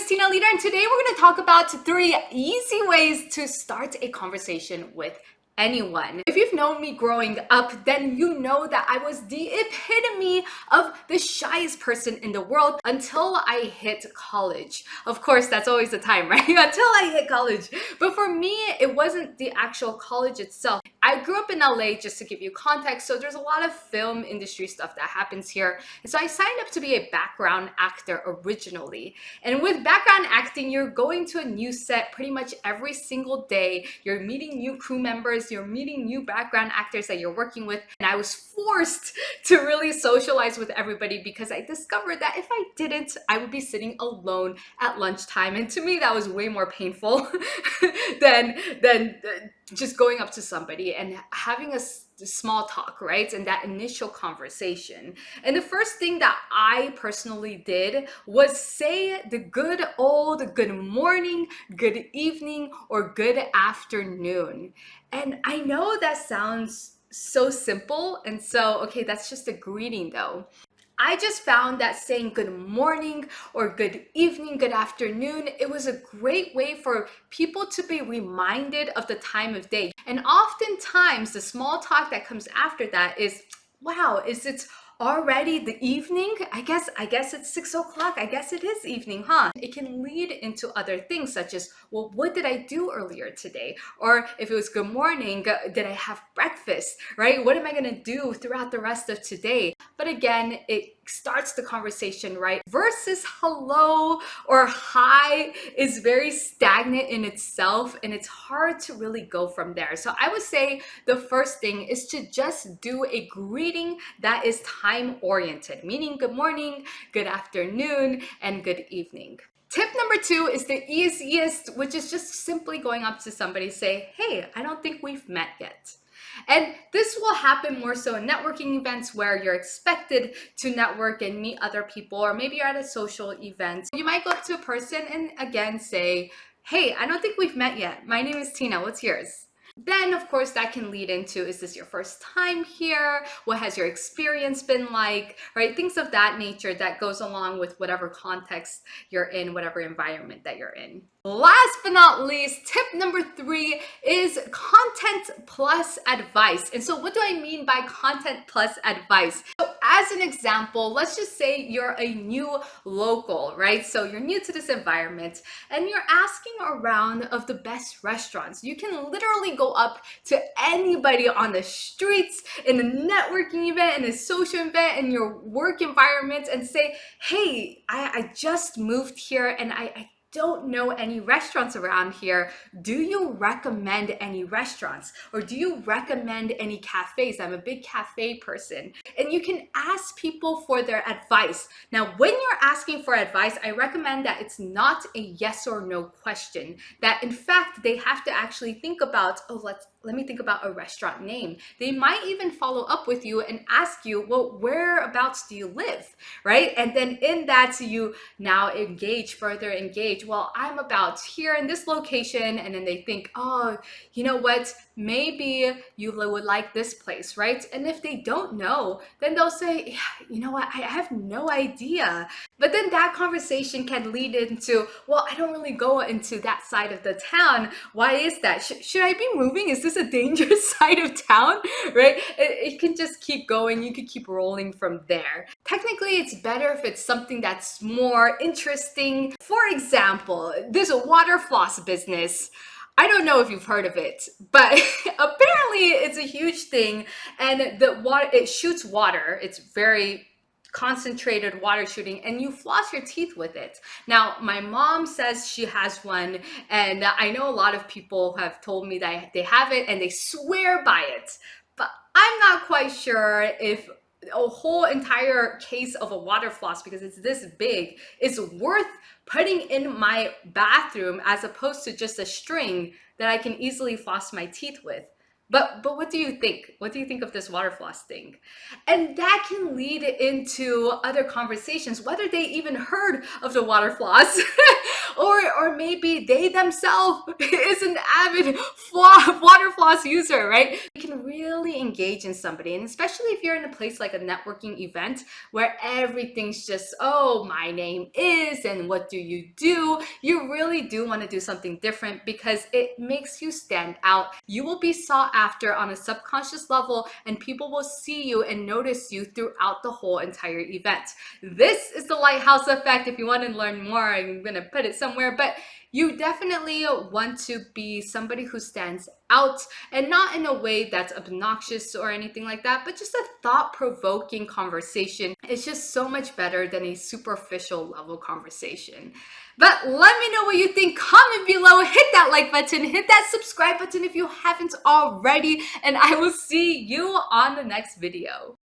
is Tina Leader, and today we're going to talk about 3 easy ways to start a conversation with anyone. If you've known me growing up, then you know that I was the epitome of the shyest person in the world until I hit college. Of course, that's always the time, right? Until I hit college. But for me, it wasn't the actual college itself. I grew up in LA, just to give you context, so there's a lot of film industry stuff that happens here. And so I signed up to be a background actor originally. And with background acting, you're going to a new set pretty much every single day. You're meeting new crew members, you're meeting new background actors that you're working with. And I was forced to really socialize with everybody because I discovered that if I didn't, I would be sitting alone at lunchtime. And to me, that was way more painful than just going up to somebody and having a small talk, right? And that initial conversation. And the first thing that I personally did was say the good old good morning, good evening, or good afternoon. And I know that sounds so simple. And so, okay, that's just a greeting though. I just found that saying good morning or good evening, good afternoon, it was a great way for people to be reminded of the time of day. And oftentimes the small talk that comes after that is, wow, is it already the evening? I guess it's 6 o'clock. I guess it is evening, huh? It can lead into other things such as, well, what did I do earlier today? Or if it was good morning, did I have breakfast, right? What am I gonna do throughout the rest of today? But again, it starts the conversation, right? Versus hello or hi is very stagnant in itself, and it's hard to really go from there. So I would say the first thing is to just do a greeting that is time oriented, meaning good morning, good afternoon, and good evening. Tip number 2 is the easiest, which is just simply going up to somebody, say, hey, I don't think we've met yet. And this will happen more so in networking events where you're expected to network and meet other people, or maybe you're at a social event. You might go up to a person and again say, hey, I don't think we've met yet. My name is Tina. What's yours? Then, of course, that can lead into, is this your first time here? What has your experience been like, right? Things of that nature that goes along with whatever context you're in, whatever environment that you're in. Last but not least, tip number 3 is content plus advice. And so what do I mean by content plus advice? So as an example, let's just say you're a new local, right? So you're new to this environment and you're asking around of the best restaurants. You can literally go up to anybody on the streets, in a networking event, in a social event, in your work environment, and say, hey, I just moved here and I don't know any restaurants around here. Do you recommend any restaurants? Or do you recommend any cafes? I'm a big cafe person. And you can ask people for their advice. Now, when you're asking for advice, I recommend that it's not a yes or no question. That in fact, they have to actually think about, oh, let me think about a restaurant name. They might even follow up with you and ask you, well, whereabouts do you live, right? And then in that, you now further engage. Well, I'm about here in this location. And then they think, oh, you know what? Maybe you would like this place, right? And if they don't know, then they'll say, yeah, you know what? I have no idea. But then that conversation can lead into, well, I don't really go into that side of the town. Why is that? Should I be moving? Is this a dangerous side of town, right? It can just keep going. You could keep rolling from there. Technically, it's better if it's something that's more interesting. For example, there's a water floss business. I don't know if you've heard of it, but apparently it's a huge thing, and it shoots water. It's very concentrated water shooting, and you floss your teeth with it. Now, my mom says she has one, and I know a lot of people have told me that they have it and they swear by it, but I'm not quite sure if a whole entire case of a water floss, because it's this big, is worth putting in my bathroom as opposed to just a string that I can easily floss my teeth with. But what do you think? What do you think of this water floss thing? And that can lead into other conversations, whether they even heard of the water floss or maybe they themselves is an avid water floss user, right? You can really engage in somebody, and especially if you're in a place like a networking event where everything's just, oh, my name is, and what do? You really do want to do something different because it makes you stand out. You will be sought after on a subconscious level, and people will see you and notice you throughout the whole entire event. This is the lighthouse effect. If you want to learn more, I'm going to put it somewhere, but you definitely want to be somebody who stands out, and not in a way that's obnoxious or anything like that, but just a thought-provoking conversation. It's just so much better than a superficial level conversation. But let me know what you think. Comment below, hit that like button, hit that subscribe button if you haven't already, and I will see you on the next video.